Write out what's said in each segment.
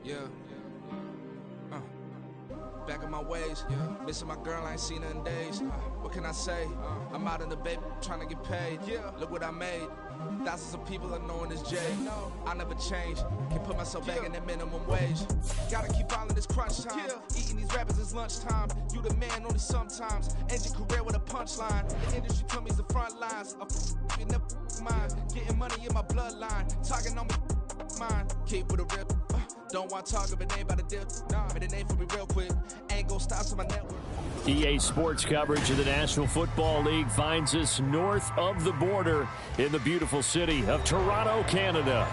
Yeah. Back in my ways, missing my girl, I ain't seen her in days. What can I say? I'm out in the baby, trying to get paid. Look what I made. Thousands of people are knowing this J. I never change. Can put myself back in that minimum wage. Gotta keep all in this crunch time. Eating these rappers is lunchtime. You the man only sometimes. End your career with a punchline. The industry told me it's the front lines. You never mind. Getting money in my bloodline. Talking on me, mine. Keep with a rip. Don't want to talk if it ain't about a dip. But it ain't for me real quick. Ain't gon' stop to my network. EA Sports coverage of the National Football League finds us north of the border in the beautiful city of Toronto, Canada.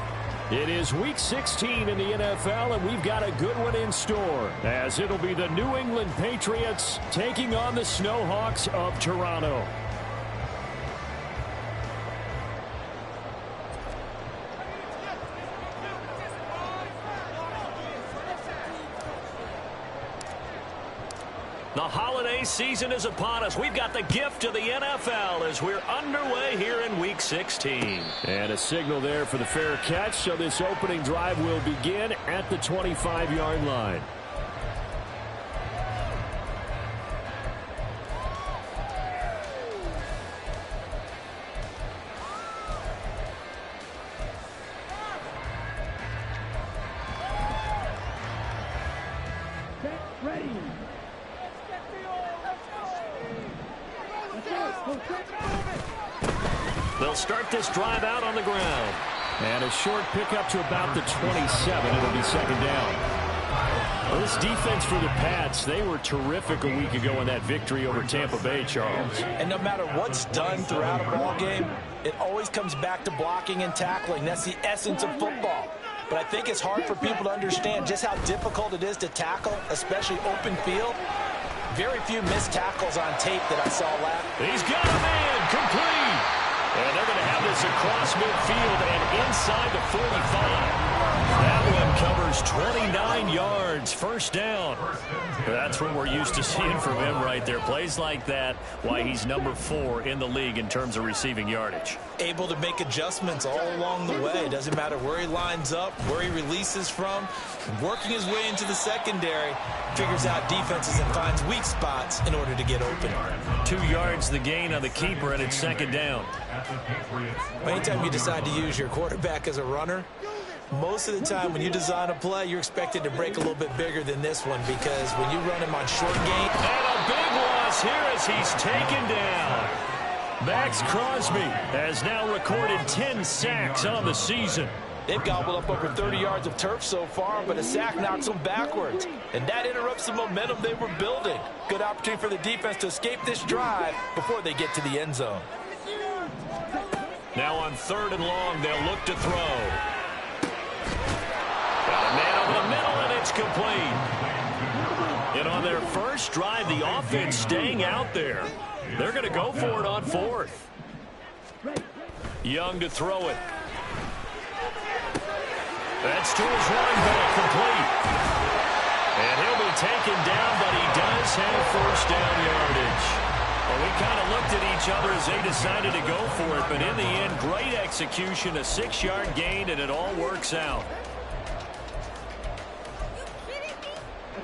It is Week 16 in the NFL, and we've got a good one in store, as it'll be the New England Patriots taking on the Snowhawks of Toronto. The holiday season is upon us. We've got the gift of the NFL as we're underway here in Week 16. And a signal there for the fair catch, so this opening drive will begin at the 25-yard line. They'll start this drive out on the ground. And a short pickup to about the 27. It'll be second down. Well, this defense for the Pats, they were terrific a week ago in that victory over Tampa Bay, Charles. And no matter what's done throughout a ball game, it always comes back to blocking and tackling. That's the essence of football. But I think it's hard for people to understand just how difficult it is to tackle, especially open field. Very few missed tackles on tape that I saw last. He's got a man, complete. And they're going to have this across midfield and inside the 45. That one covers 29 yards, first down. That's what we're used to seeing from him right there. Plays like that, why he's number 4 in the league in terms of receiving yardage. Able to make adjustments all along the way. Doesn't matter where he lines up, where he releases from. Working his way into the secondary, figures out defenses and finds weak spots in order to get open. 2 yards the gain on the keeper, and it's second down. Anytime you decide to use your quarterback as a runner, most of the time when you design a play, you're expected to break a little bit bigger than this one, because when you run him on short gain. And a big loss here as he's taken down. Max Crosby has now recorded 10 sacks on the season. They've gobbled up over 30 yards of turf so far, but a sack knocks them backwards. And that interrupts the momentum they were building. Good opportunity for the defense to escape this drive before they get to the end zone. Now on 3rd and long, they'll look to throw. Got a man over the middle, and it's complete. And on their first drive, the offense staying out there. They're going to go for it on 4th. Young to throw it. That's to his running back, complete. And he'll be taken down, but he does have first down yardage. Well, we kind of looked at each other as they decided to go for it, but in the end, great execution, a 6-yard gain, and it all works out.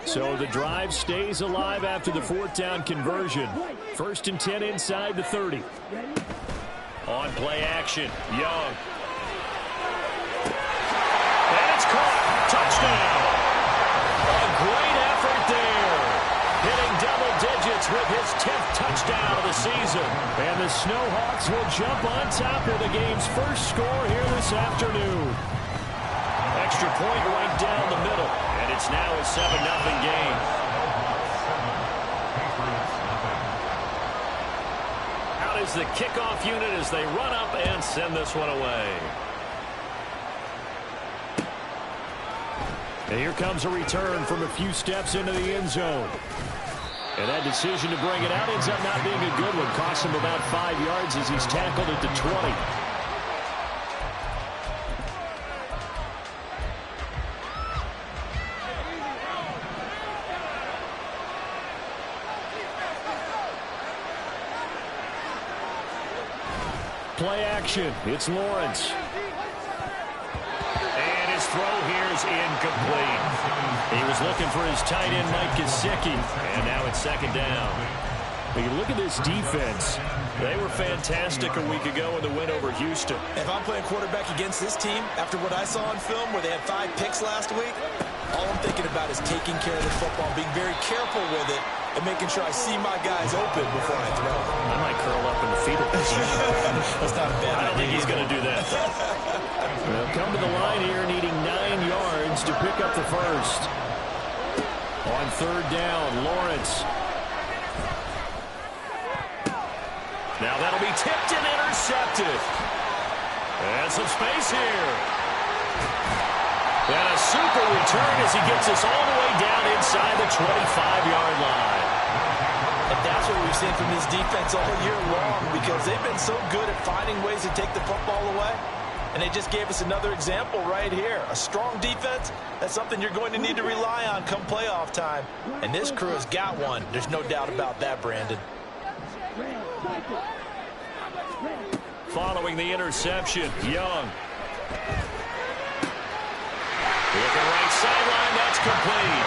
So the drive stays alive after the 4th down conversion. 1st and 10 inside the 30. On play action, Young. And it's caught. Touchdown. A great effort there. Hitting double digits with his 10th touchdown of the season. And the Snowhawks will jump on top of the game's first score here this afternoon. Extra point right down the middle. And it's now a 7-0 game. Out is the kickoff unit as they run up and send this one away. And here comes a return from a few steps into the end zone. And that decision to bring it out ends up not being a good one. Costs him about 5 yards as he's tackled at the 20. Play action. It's Lawrence. And his throw here is incomplete. He was looking for his tight end, Mike Gesicki, and now it's second down. When you look at this defense, they were fantastic a week ago in the win over Houston. If I'm playing quarterback against this team, after what I saw on film where they had 5 picks last week, all I'm thinking about is taking care of the football, being very careful with it, and making sure I see my guys open before I throw. I might curl up in the fetal position. That's not a bad idea. I don't think he's going to do that. They'll come to the line here needing 9 yards to pick up the first. On third down, Lawrence. Now that'll be tipped and intercepted. And some space here. And a super return as he gets us all the way down inside the 25-yard line. And that's what we've seen from this defense all year long, because they've been so good at finding ways to take the football away. And they just gave us another example right here. A strong defense, that's something you're going to need to rely on come playoff time. And this crew has got one. There's no doubt about that, Brandon. Following the interception, Young. Looking right sideline, that's complete.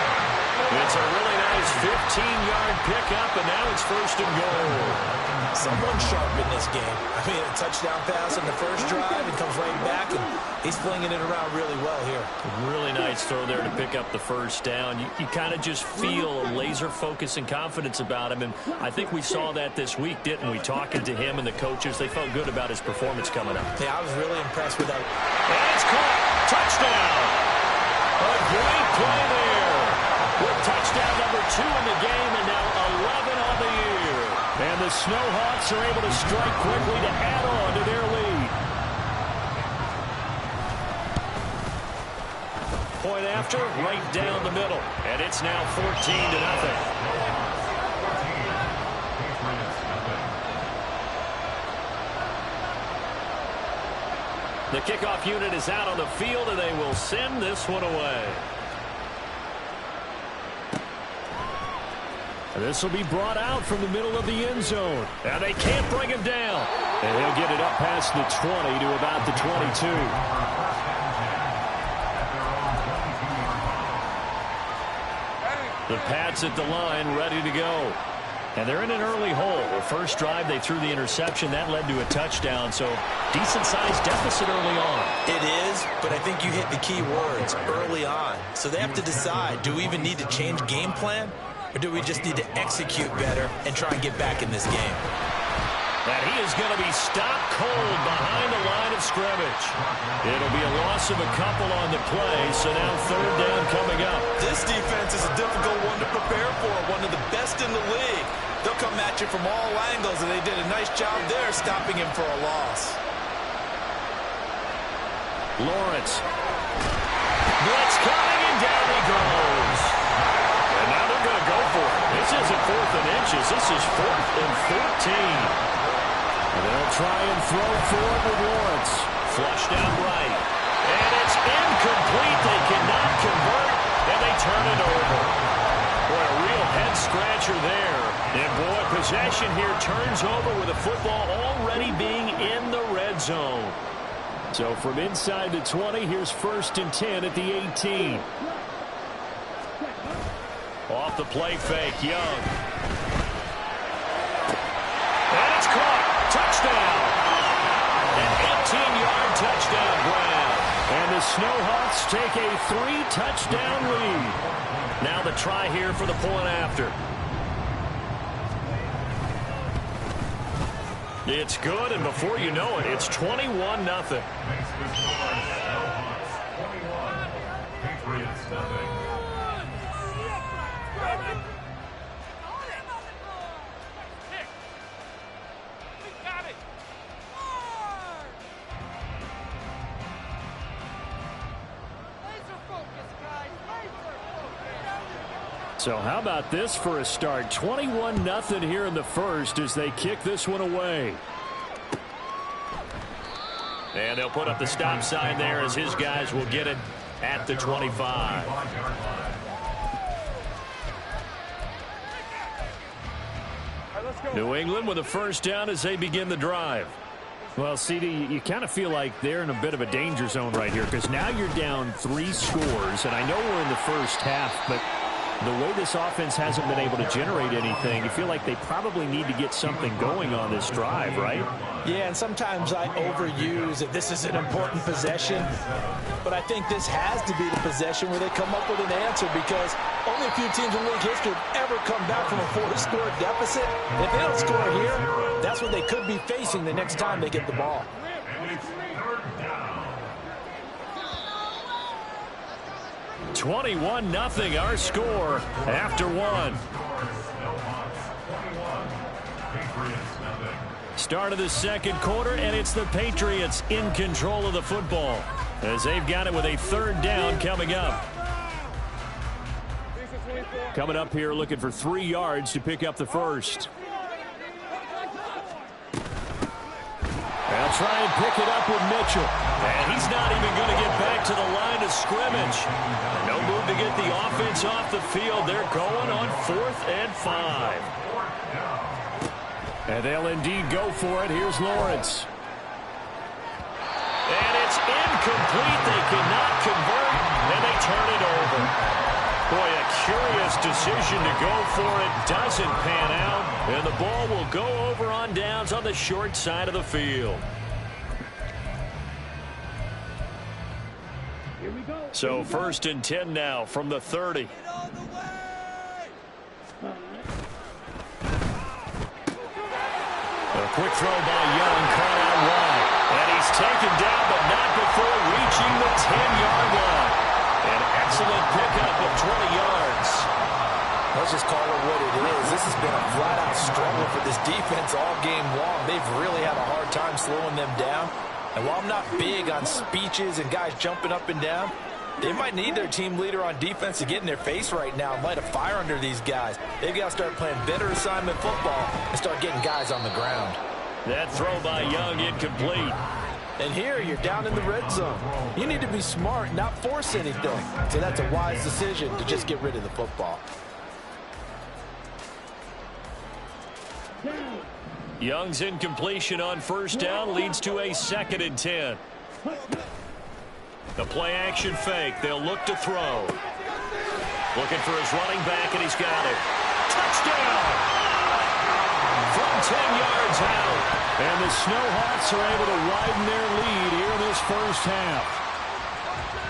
It's a really nice 15-yard pickup, and now it's first and goal. Someone sharp in this game. I mean, a touchdown pass on the first drive and comes right back, and he's flinging it around really well here. Really nice throw there to pick up the first down. You kind of just feel a laser focus and confidence about him, and I think we saw that this week, didn't we? Talking to him and the coaches, they felt good about his performance coming up. Yeah, I was really impressed with that. And it's caught. Touchdown. A great play there. With touchdown number 2 in the game, and now 11 on the year. And the Snowhawks are able to strike quickly to add on to their lead. Point after, right down the middle. And it's now 14-0. The kickoff unit is out on the field, and they will send this one away. And this will be brought out from the middle of the end zone. And they can't bring him down. And he'll get it up past the 20 to about the 22. The Pats at the line, ready to go. And they're in an early hole. The first drive, they threw the interception. That led to a touchdown, so decent-sized deficit early on. It is, but I think you hit the key words, early on. So they have to decide, do we even need to change game plan, or do we just need to execute better and try and get back in this game? And he is going to be stopped cold behind the line of scrimmage. It'll be a loss of a couple on the play, so now third down coming up. This defense is a difficult one to prepare for, one of the best in the league. They'll come at you from all angles, and they did a nice job there stopping him for a loss. Lawrence. Blitz coming, and down he goes. And now they're going to go for it. This isn't 4th and inches. This is 4th and 14. And they'll try and throw for it with Lawrence. Flushed out right. And it's incomplete. They cannot convert, and they turn it over. Boy, a real head-scratcher there. And, boy, possession here turns over with the football already being in the red zone. So from inside the 20, here's 1st and 10 at the 18. Off the play fake, Young. And it's caught. Touchdown. An 18-yard touchdown grab. And the Snowhawks take a 3-touchdown lead. Now the try here for the point after. It's good, and before you know it, it's 21-0. So how about this for a start? 21-0 here in the first as they kick this one away. And they'll put up the stop sign there as his guys will get it at the 25. New England with a first down as they begin the drive. Well, CD, you kind of feel like they're in a bit of a danger zone right here because now you're down 3 scores, and I know we're in the first half, but the way this offense hasn't been able to generate anything, you feel like they probably need to get something going on this drive, right? Yeah, and sometimes I overuse that this is an important possession, but I think this has to be the possession where they come up with an answer because only a few teams in league history have ever come back from a 4-score deficit. If they don't score here, that's what they could be facing the next time they get the ball. 21-0 our score after 1. Start of the second quarter, and it's the Patriots in control of the football as they've got it with a 3rd down coming up. Coming up here looking for 3 yards to pick up the first. They'll try and pick it up with Mitchell. And he's not even going to get back to the line of scrimmage. No move to get the offense off the field. They're going on 4th and 5. And they'll indeed go for it. Here's Lawrence. And it's incomplete. They cannot convert, and they turn it over. Boy, a curious decision to go for it. Doesn't pan out, and the ball will go over on downs on the short side of the field. So 1st and 10 now from the 30. A quick throw by Young, caught out wide. And he's taken down, but not before reaching the 10-yard line. An excellent pickup of 20 yards. Let's just call it what it is. This has been a flat-out struggle for this defense all game long. They've really had a hard time slowing them down. And while I'm not big on speeches and guys jumping up and down, they might need their team leader on defense to get in their face right now and light a fire under these guys. They've got to start playing better assignment football and start getting guys on the ground. That throw by Young incomplete. And here you're down in the red zone. You need to be smart, not force anything. So that's a wise decision to just get rid of the football. Young's incompletion on 1st down leads to a 2nd and 10. The play action fake. They'll look to throw. Looking for his running back, and he's got it. Touchdown! From 10 yards out. And the Snowhawks are able to widen their lead here in this first half.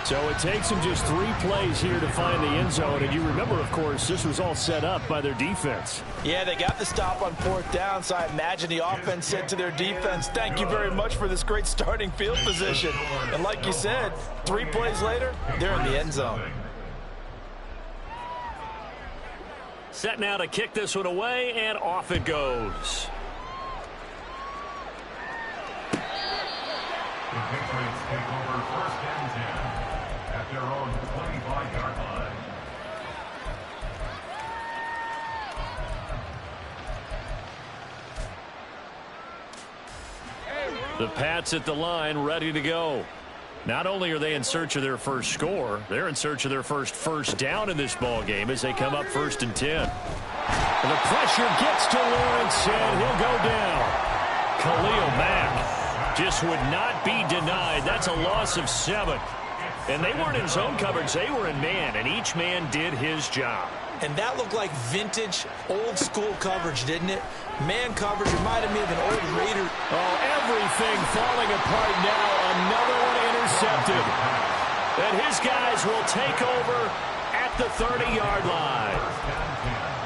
So it takes them just 3 plays here to find the end zone. And you remember, of course, this was all set up by their defense. Yeah, they got the stop on 4th down, so I imagine the offense said to their defense, thank you very much for this great starting field position. And like you said, 3 plays later, they're in the end zone. Set now to kick this one away, and off it goes. The Patriots take over 1st and 10 at their own 25-yard line. The Pats at the line, ready to go. Not only are they in search of their first score, they're in search of their first down in this ball game as they come up 1st and 10. And the pressure gets to Lawrence, and he'll go down. Khalil Mack just would not be denied. That's a loss of 7. And they weren't in zone coverage. They were in man, and each man did his job. And that looked like vintage, old-school coverage, didn't it? Man coverage reminded me of an old Raider. Oh, everything falling apart now. Another one intercepted. And his guys will take over at the 30-yard line.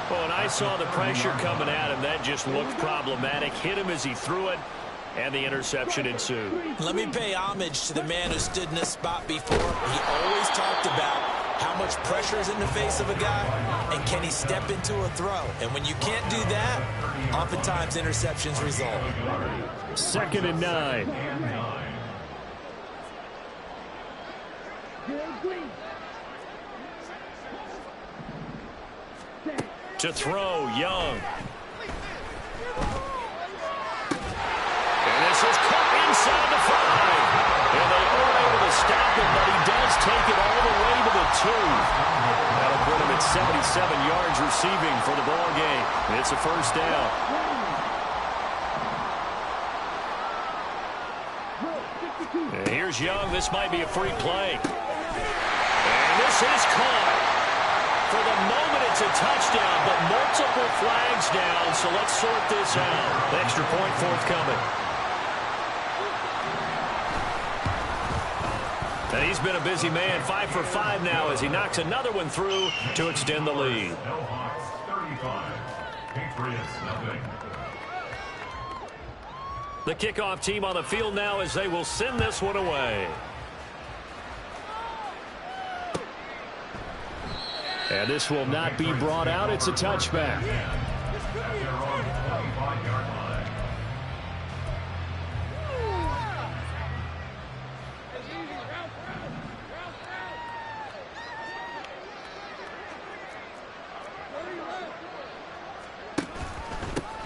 Oh, and I saw the pressure coming at him. That just looked problematic. Hit him as he threw it, and the interception ensued. Let me pay homage to the man who stood in this spot before. He always talked about how much pressure is in the face of a guy, and can he step into a throw? And when you can't do that, oftentimes interceptions result. 2nd and 9. To throw, Young. And this is cut inside the 5. And they aren't able to stop him, but he does take it all the way to the 2. That'll put him at 77 yards receiving for the ball game. It's a 1st down. Here's Young. This might be a free play. And this is caught. For the moment, it's a touchdown, but multiple flags down, so let's sort this out. Extra point forthcoming. And he's been a busy man, 5 for 5 now as he knocks another one through to extend the lead. Hawks 35, Patriots nothing. The kickoff team on the field now as they will send this one away. And this will not be brought out. It's a touchback.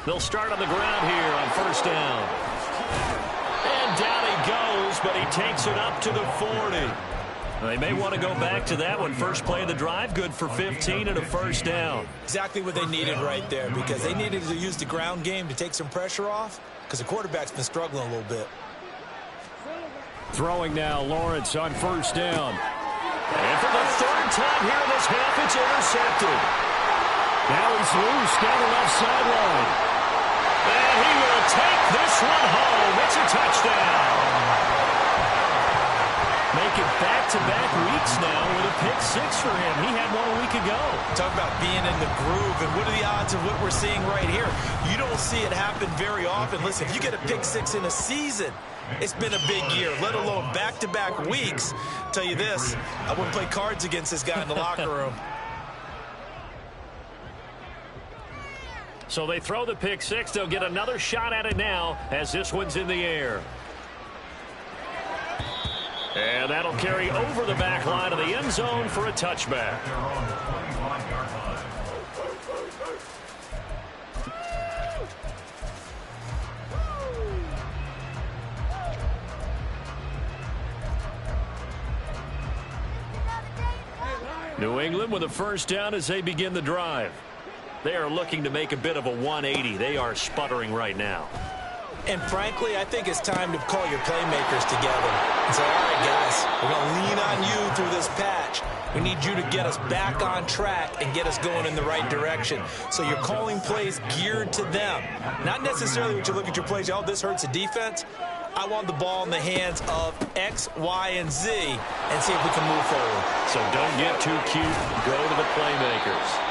They'll start on the ground here on first down. And down he goes, but he takes it up to the 40. They may want to go back to that one. First play of the drive, good for 15 and a first down. Exactly what they needed right there, because they needed to use the ground game to take some pressure off, because the quarterback's been struggling a little bit. Throwing now, Lawrence on first down. And for the third time here in this half, it's intercepted. Now he's loose down the left sideline. And he will take this one home. It's a touchdown. Making back-to-back weeks now with a pick six for him. He had one a week ago. Talk about being in the groove, and what are the odds of what we're seeing right here? You don't see it happen very often. Listen, if you get a pick six in a season, it's been a big year, let alone back-to-back weeks. I'll tell you this, I wouldn't play cards against this guy in the locker room. So they throw the pick six. They'll get another shot at it now as this one's in the air. And that'll carry over the back line of the end zone for a touchback. New England with a first down as they begin the drive. They are looking to make a bit of a 180. They are sputtering right now. And frankly, I think it's time to call your playmakers together and say, all right, guys, we're going to lean on you through this patch. We need you to get us back on track and get us going in the right direction. So you're calling plays geared to them. Not necessarily when you look at your plays, oh, this hurts the defense. I want the ball in the hands of X, Y, and Z and see if we can move forward. So don't get too cute. Go to the playmakers.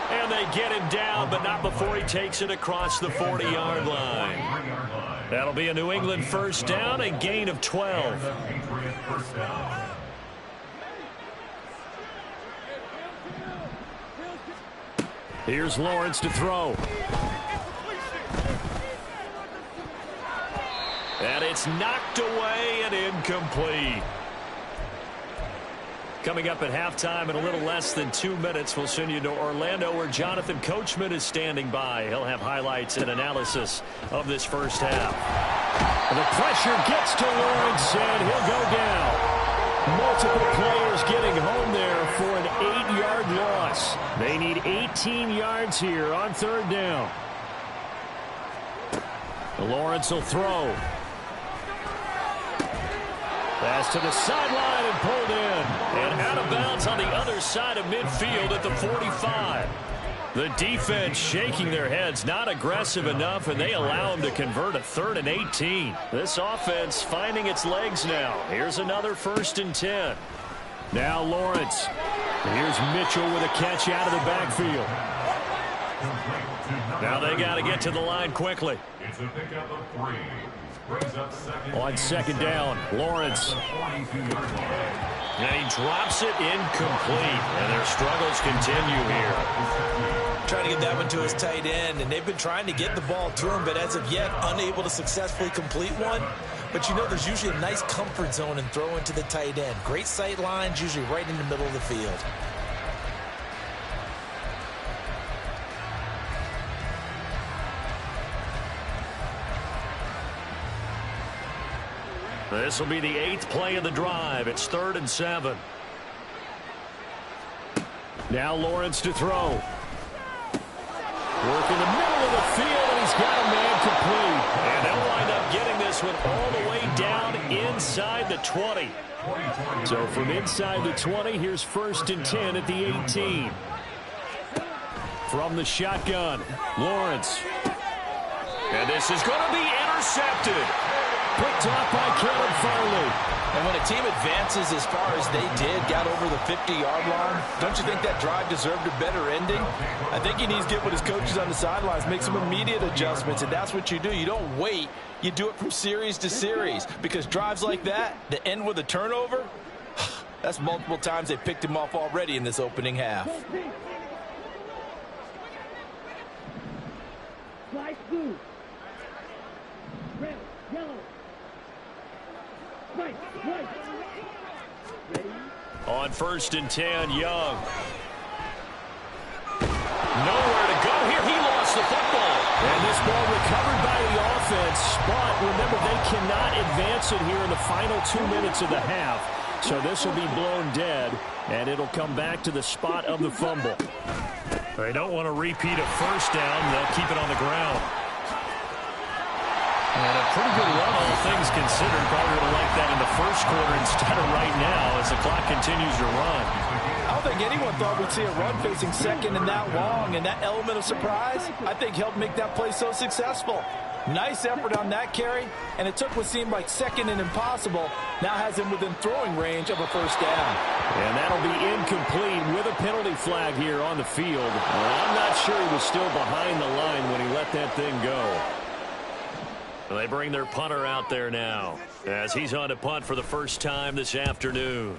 And they get him down, but not before he takes it across the 40-yard line. That'll be a New England first down, a gain of 12. Here's Lawrence to throw. And it's knocked away and incomplete. Coming up at halftime in a little less than 2 minutes, we'll send you to Orlando where Jonathan Coachman is standing by. He'll have highlights and analysis of this first half. And the pressure gets to Lawrence, and he'll go down. Multiple players getting home there for an 8-yard loss. They need 18 yards here on third down. Lawrence will throw. Pass to the sideline and pulled in. And out of bounds on the other side of midfield at the 45. The defense shaking their heads, not aggressive enough, and they allow them to convert a 3rd and 18. This offense finding its legs now. Here's another 1st and 10. Now Lawrence. Here's Mitchell with a catch out of the backfield. Now they got to get to the line quickly. It's a pickup of 3. On second down, Lawrence. And he drops it incomplete. And their struggles continue here. Trying to get that one to his tight end, and they've been trying to get the ball to him, but as of yet, unable to successfully complete one. But you know, there's usually a nice comfort zone in throwing to the tight end. Great sight lines, usually right in the middle of the field. This will be the 8th play of the drive. It's 3rd and 7. Now Lawrence to throw. Work in the middle of the field, and he's got a man complete. And they'll wind up getting this this one all the way down inside the 20. So from inside the 20, here's 1st and 10 at the 18. From the shotgun, Lawrence. And this is going to be intercepted. Picked off by Caleb Farley. And when a team advances as far as they did, got over the 50-yard line, don't you think that drive deserved a better ending? I think he needs to get with his coaches on the sidelines, make some immediate adjustments, and that's what you do. You don't wait. You do it from series to series, because drives like that end with a turnover, that's multiple times they picked him off already in this opening half. Flash blue. Red, yellow. White. Ready? On 1st and 10, Young. Nowhere to go here. He lost the football. And this ball recovered by the offense. But remember, they cannot advance it here in the final 2 minutes of the half. So this will be blown dead, and it'll come back to the spot of the fumble. They don't want to repeat a first down. They'll keep it on the ground. And a pretty good run, all things considered. Probably would have liked that in the first quarter instead of right now as the clock continues to run. I don't think anyone thought we'd see a run facing second and that long, and that element of surprise, I think, helped make that play so successful. Nice effort on that carry, and it took what seemed like second and impossible, now has him within throwing range of a first down. And that'll be incomplete with a penalty flag here on the field. I'm not sure he was still behind the line when he let that thing go. They bring their punter out there now as he's on to punt for the first time this afternoon.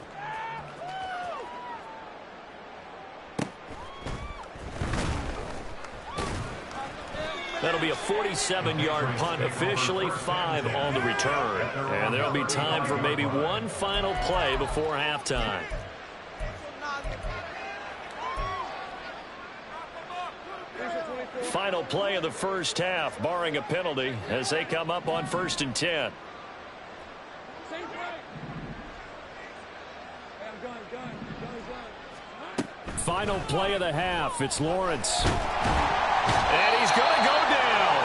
That'll be a 47-yard punt, officially 5 on the return. And there'll be time for maybe one final play before halftime. Final play of the first half, barring a penalty, as they come up on 1st and 10. Final play of the half, it's Lawrence. And he's going to go down.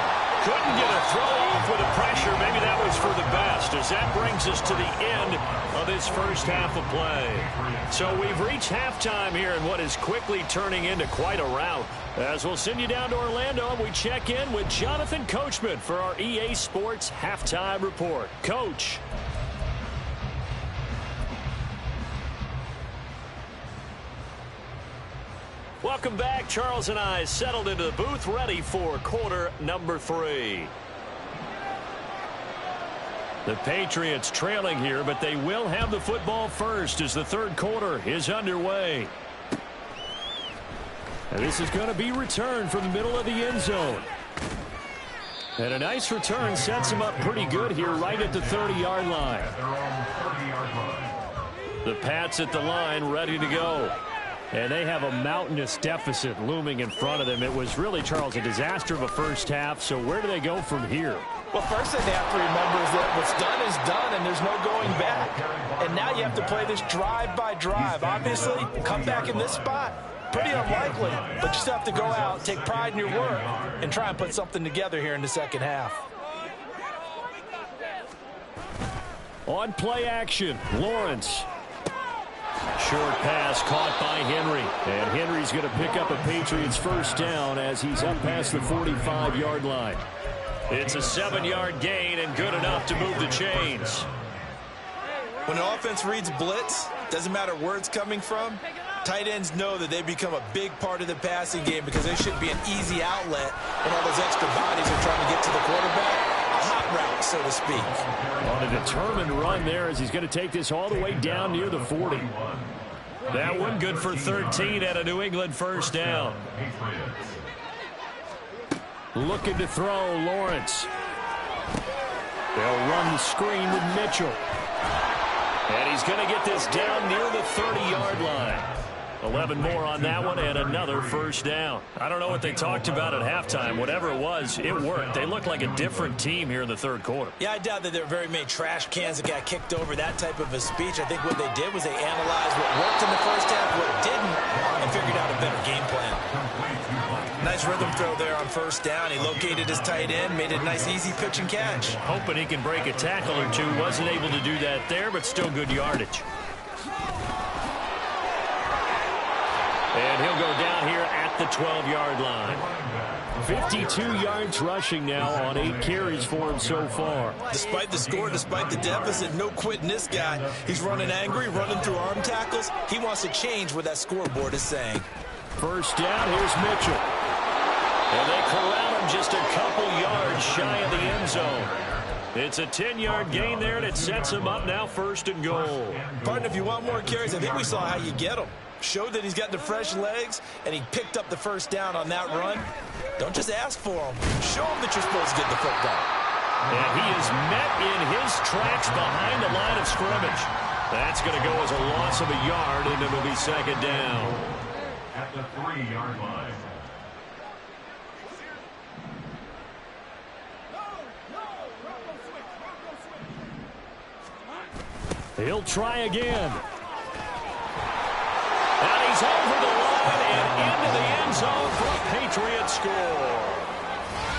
Couldn't get a throw off with the pressure. Maybe that was for the best, as that brings us to the end of this first half of play. So we've reached halftime here in what is quickly turning into quite a rout. As we'll send you down to Orlando, and we check in with Jonathan Coachman for our EA Sports Halftime Report. Coach. Welcome back. Charles and I settled into the booth, ready for quarter number 3. The Patriots trailing here, but they will have the football first as the third quarter is underway. And this is going to be returned from the middle of the end zone. And a nice return sets him up pretty good here right at the 30-yard line. The Pats at the line ready to go. And they have a mountainous deficit looming in front of them. It was really, Charles, a disaster of a first half. So where do they go from here? Well, first thing they have to remember is that what's done is done, and there's no going back. And now you have to play this drive by drive. Obviously, come back in this spot, pretty unlikely. But you still have to go out, take pride in your work, and try and put something together here in the second half. On play action, Lawrence. Short pass caught by Henry. And Henry's going to pick up a Patriots first down as he's up past the 45-yard line. It's a 7-yard gain and good enough to move the chains. When the offense reads blitz, doesn't matter where it's coming from, tight ends know that they become a big part of the passing game because they should be an easy outlet when all those extra bodies are trying to get to the quarterback. A hot route, so to speak. On a determined run there as he's going to take this all the way down near the 40. That one good for 13 at a New England first down. Looking to throw, Lawrence. They'll run the screen with Mitchell. And he's going to get this down near the 30-yard line. 11 more on that one and another first down. I don't know what they talked about at halftime. Whatever it was, it worked. They look like a different team here in the third quarter. Yeah, I doubt that there were very many trash cans that got kicked over, that type of a speech. I think what they did was they analyzed what worked in the first half, what didn't, and figured out a better game plan. Nice rhythm throw there on first down. He located his tight end, made it a nice easy pitch and catch. Hoping he can break a tackle or two. Wasn't able to do that there, but still good yardage. And he'll go down here at the 12-yard line. 52 yards rushing now on 8 carries for him so far. Despite the score, despite the deficit, no quitting this guy. He's running angry, running through arm tackles. He wants to change what that scoreboard is saying. First down, here's Mitchell. And they corral him just a couple yards shy of the end zone. It's a 10-yard gain there, and it sets him up now 1st and goal. Partner, if you want more carries, I think we saw how you get them. Showed that he's got the fresh legs, and he picked up the first down on that run. Don't just ask for him. Show him that you're supposed to get the football. And he is met in his tracks behind the line of scrimmage. That's going to go as a loss of a yard, and it'll be 2nd down. At the 3-yard line. He'll try again. And he's over the line and into the end zone for a Patriots score.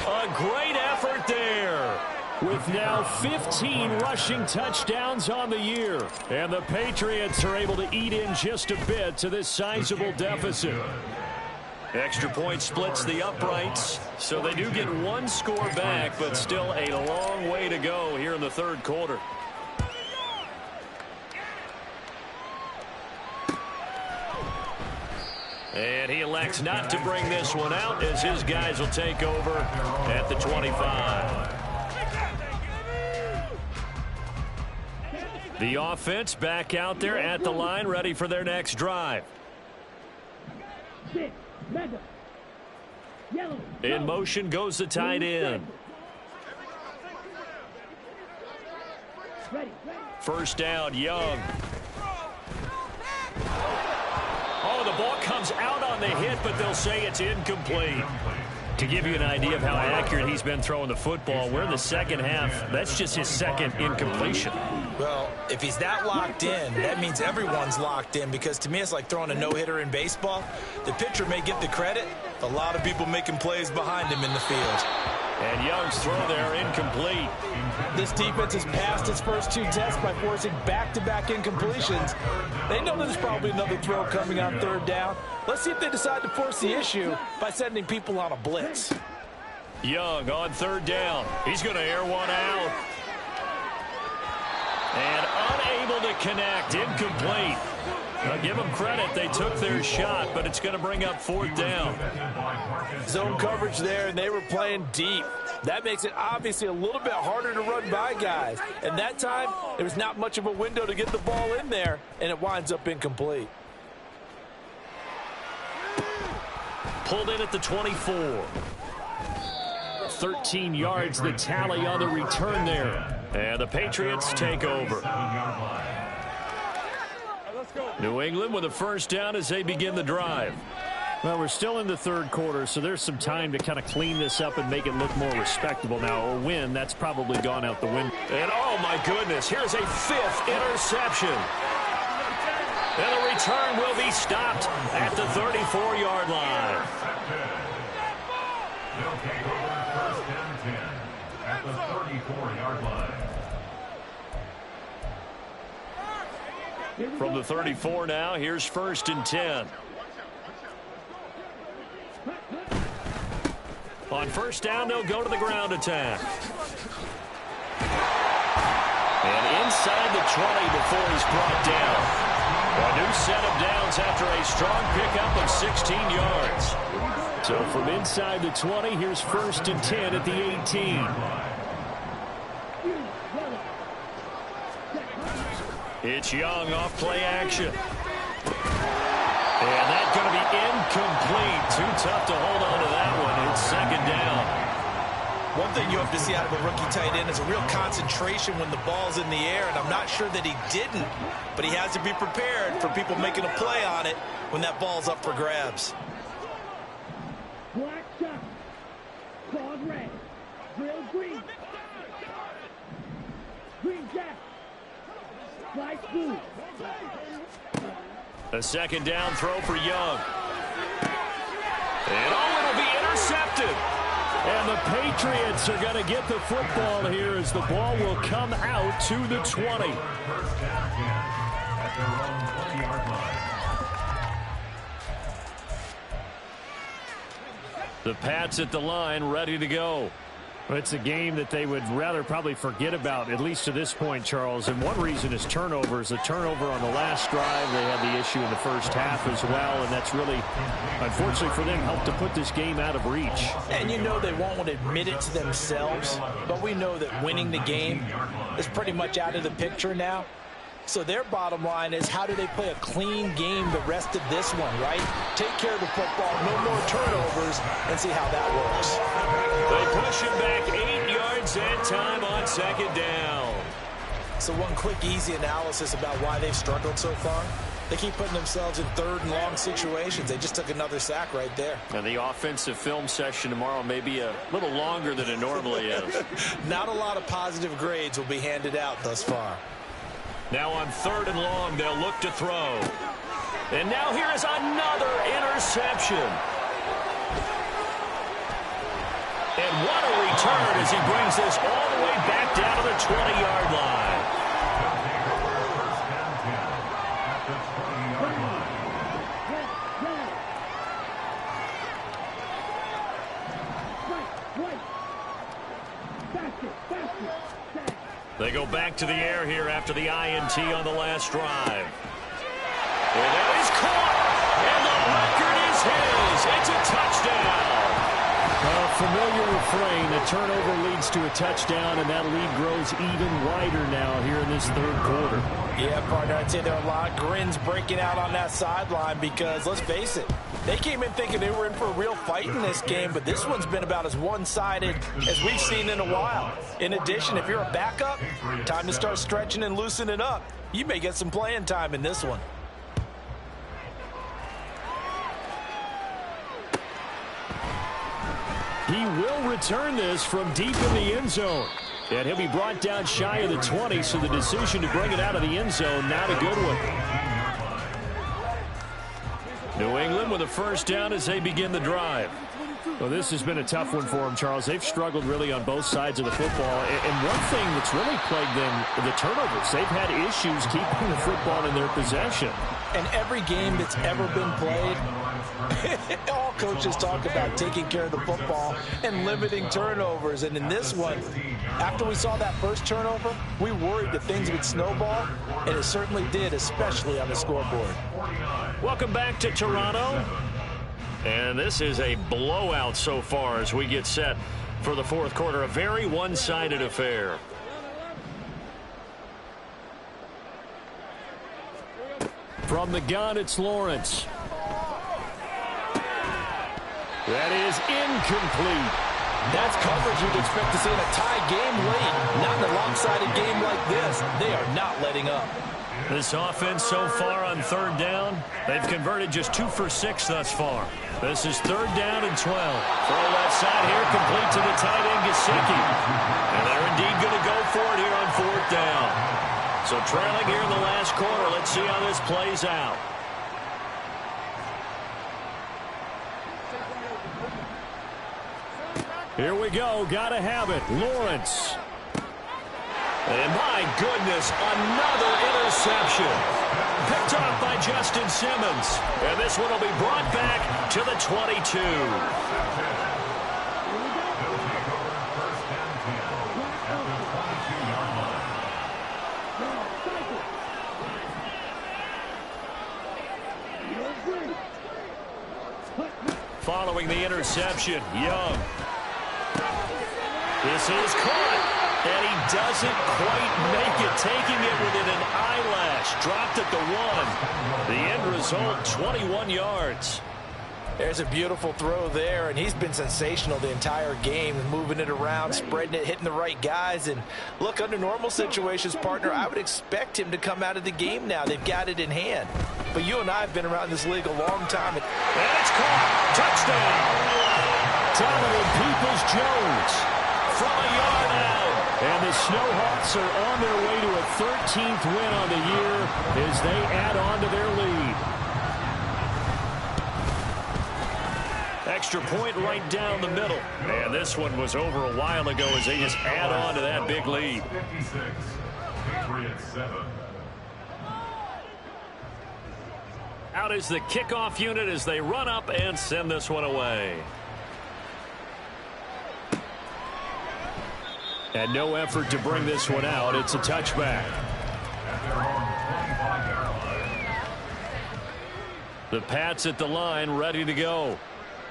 A great effort there. With now 15 rushing touchdowns on the year. And the Patriots are able to eat in just a bit to this sizable deficit. Extra point splits the uprights, so they do get 1 score back, but still a long way to go here in the 3rd quarter. And he elects not to bring this one out as his guys will take over at the 25. The offense back out there at the line, ready for their next drive. In motion goes the tight end. First down, Young. Oh, the ball comes out on the hit, but they'll say it's incomplete. To give you an idea of how accurate he's been throwing the football, we're in the 2nd half. That's just his 2nd incompletion. Well, if he's that locked in, that means everyone's locked in, because to me it's like throwing a no-hitter in baseball. The pitcher may get the credit, a lot of people making plays behind him in the field. And Young's throw there incomplete. This defense has passed its first 2 tests by forcing back-to-back incompletions. They know there's probably another throw coming on 3rd down. Let's see if they decide to force the issue by sending people on a blitz. Young on 3rd down. He's going to air one out. And unable to connect. Incomplete. Now give them credit. They took their shot, but it's going to bring up 4th down. Zone coverage there, and they were playing deep. That makes it obviously a little bit harder to run by guys. And that time, there was not much of a window to get the ball in there, and it winds up incomplete. Pulled in at the 24. 13 yards the tally on the return there. And the Patriots take over. New England with a first down as they begin the drive. Well, we're still in the 3rd quarter, so there's some time to kind of clean this up and make it look more respectable. Now, a win, that's probably gone out the window. And, oh, my goodness, here's a 5th interception. And the return will be stopped at the 34-yard line. They'll take over 1st and 10 at the 34-yard line. From the 34 now, here's 1st and 10. On 1st down, they'll go to the ground attack. And inside the 20 before he's brought down. A new set of downs after a strong pickup of 16 yards. So from inside the 20, here's 1st and 10 at the 18. It's Young off play action. And that's going to be incomplete. Too tough to hold on to that one. It's 2nd down. One thing you have to see out of a rookie tight end is a real concentration when the ball's in the air, and I'm not sure that he didn't, but he has to be prepared for people making a play on it when that ball's up for grabs. Black shot. Clawed red. Drill green. Green jack. Slice blue. A 2nd down throw for Young. And oh, it'll be interception. And the Patriots are going to get the football here as the ball will come out to the 20. First down 10 at their own 20-yard line. The Pats at the line, ready to go. Well, it's a game that they would rather probably forget about, at least to this point, Charles. And one reason is turnovers. A turnover on the last drive. They had the issue in the first half as well, and that's really, unfortunately for them, helped to put this game out of reach. And you know they won't admit it to themselves, but we know that winning the game is pretty much out of the picture now. So their bottom line is, how do they play a clean game the rest of this one, right? Take care of the football, no more turnovers, and see how that works. They push him back 8 yards and time on second down. So one quick, easy analysis about why they've struggled so far. They keep putting themselves in third and long situations. They just took another sack right there. And the offensive film session tomorrow may be a little longer than it normally is. Not a lot of positive grades will be handed out thus far. Now on third and long, they'll look to throw. And now here is another interception. And what a return as he brings this all the way back down to the 20-yard line. First down 10 at the 20-yard line. They go back to the air here after the INT on the last drive. And that is caught. And the record is his. It's a touchdown. A familiar refrain. The turnover leads to a touchdown, and that lead grows even wider now here in this third quarter. Yeah, partner, I'd say there are a lot of grins breaking out on that sideline because, let's face it, they came in thinking they were in for a real fight in this game, but this one's been about as one-sided as we've seen in a while. In addition, if you're a backup, time to start stretching and loosening up. You may get some playing time in this one. He will return this from deep in the end zone. And he'll be brought down shy of the 20, so the decision to bring it out of the end zone, not a good one. New England with a first down as they begin the drive. Well, this has been a tough one for them, Charles. They've struggled really on both sides of the football. And one thing that's really plagued them, the turnovers. They've had issues keeping the football in their possession. And every game that's ever been played, all coaches talk about taking care of the football and limiting turnovers. And in this one, after we saw that first turnover, we worried that things would snowball, and it certainly did, especially on the scoreboard. Welcome back to Toronto. And this is a blowout so far as we get set for the fourth quarter. A very one-sided affair. From the gun, it's Lawrence. That is incomplete. That's coverage you'd expect to see in a tie game late. Not in a lopsided game like this. They are not letting up. This offense so far on third down, they've converted just 2 for 6 thus far. This is third down and 12. Throw left side here, complete to the tight end, Gesicki. And they're indeed going to go for it here on fourth down. So trailing here in the last quarter. Let's see how this plays out. Here we go. Gotta have it. Lawrence. And my goodness, another interception. Picked off by Justin Simmons. And this one will be brought back to the 22. Following the interception, Young. This is caught. And he doesn't quite make it, taking it within an eyelash. Dropped at the 1. The end result, 21 yards. There's a beautiful throw there, and he's been sensational the entire game, moving it around, spreading it, hitting the right guys. And look, under normal situations, partner, I would expect him to come out of the game now. They've got it in hand. But you and I have been around this league a long time. And it's caught. Touchdown. Donovan Peoples-Jones from a yard out. And the Snowhawks are on their way to a 13th win on the year as they add on to their lead. extra point right down the middle. And this one was over a while ago as they just add on to that big lead. 56, Patriots 7. Out is the kickoff unit as they run up and send this one away. And no effort to bring this one out. It's a touchback. The Pats at the line, ready to go.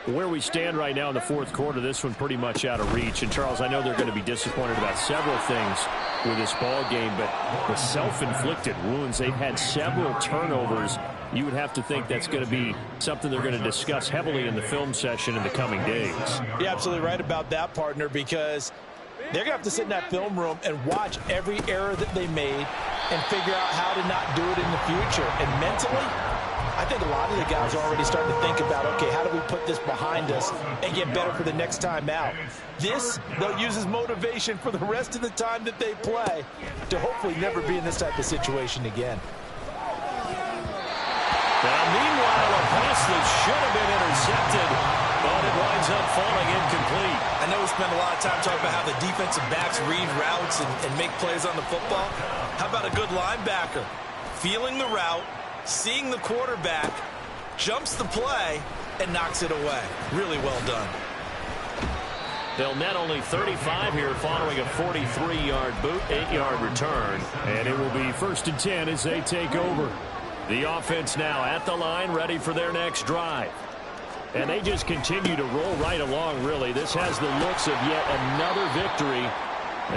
Where we stand right now in the fourth quarter, this one pretty much out of reach. And, Charles, I know they're going to be disappointed about several things with this ball game, but the self-inflicted wounds, they've had several turnovers. You would have to think that's going to be something they're going to discuss heavily in the film session in the coming days. You're absolutely right about that, partner, because they're going to have to sit in that film room and watch every error that they made and figure out how to not do it in the future. And mentally, I think a lot of the guys are already starting to think about, okay, how do we put this behind us and get better for the next time out? This, they'll use as motivation for the rest of the time that they play to hopefully never be in this type of situation again. Now, meanwhile, a pass that should have been intercepted, but it winds up falling incomplete. I know we spend a lot of time talking about how the defensive backs read routes and make plays on the football. How about a good linebacker? Feeling the route, seeing the quarterback, jumps the play, and knocks it away. Really well done. They'll net only 35 here following a 43-yard boot, 8-yard return. And it will be 1st and 10 as they take over. The offense now at the line, ready for their next drive. And they just continue to roll right along, really. This has the looks of yet another victory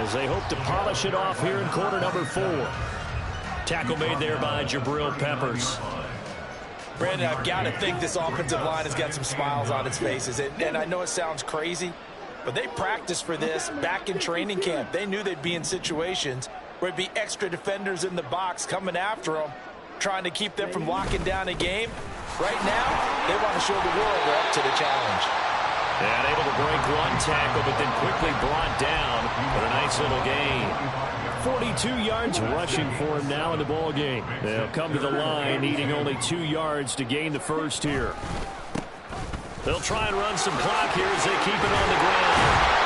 as they hope to polish it off here in quarter number 4. Tackle made there by Jabril Peppers. Brandon, I've got to think this offensive line has got some smiles on its faces. And I know it sounds crazy, but they practiced for this back in training camp. They knew they'd be in situations where it'd be extra defenders in the box coming after them, trying to keep them from locking down a game. Right now, they want to show the world they're up to the challenge. And able to break one tackle, but then quickly brought down with a nice little gain. 42 yards rushing for him now in the ball game. They'll come to the line, needing only 2 yards to gain the first here. They'll try and run some clock here as they keep it on the ground.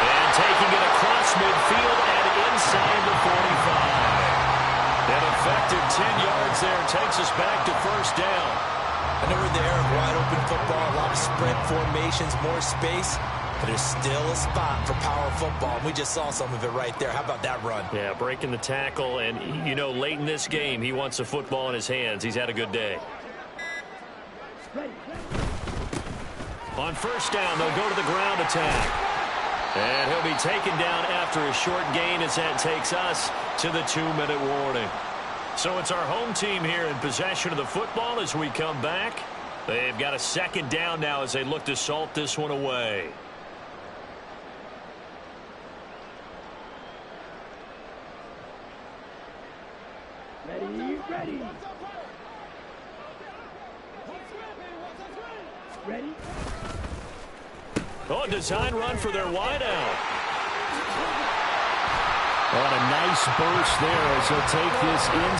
And taking it across midfield and inside the 45. An effective 10 yards there takes us back to first down. I know we're in the era of wide-open football, a lot of sprint formations, more space, but there's still a spot for power football, and we just saw some of it right there. How about that run? Yeah, breaking the tackle, and, you know, late in this game, he wants the football in his hands. He's had a good day. On first down, they'll go to the ground attack. And he'll be taken down after a short gain as that takes us to the 2-minute warning. So it's our home team here in possession of the football as we come back. They've got a second down now as they look to salt this one away. Ready. Ready. Oh, design run for their wideout. On a nice burst there as he'll take this in.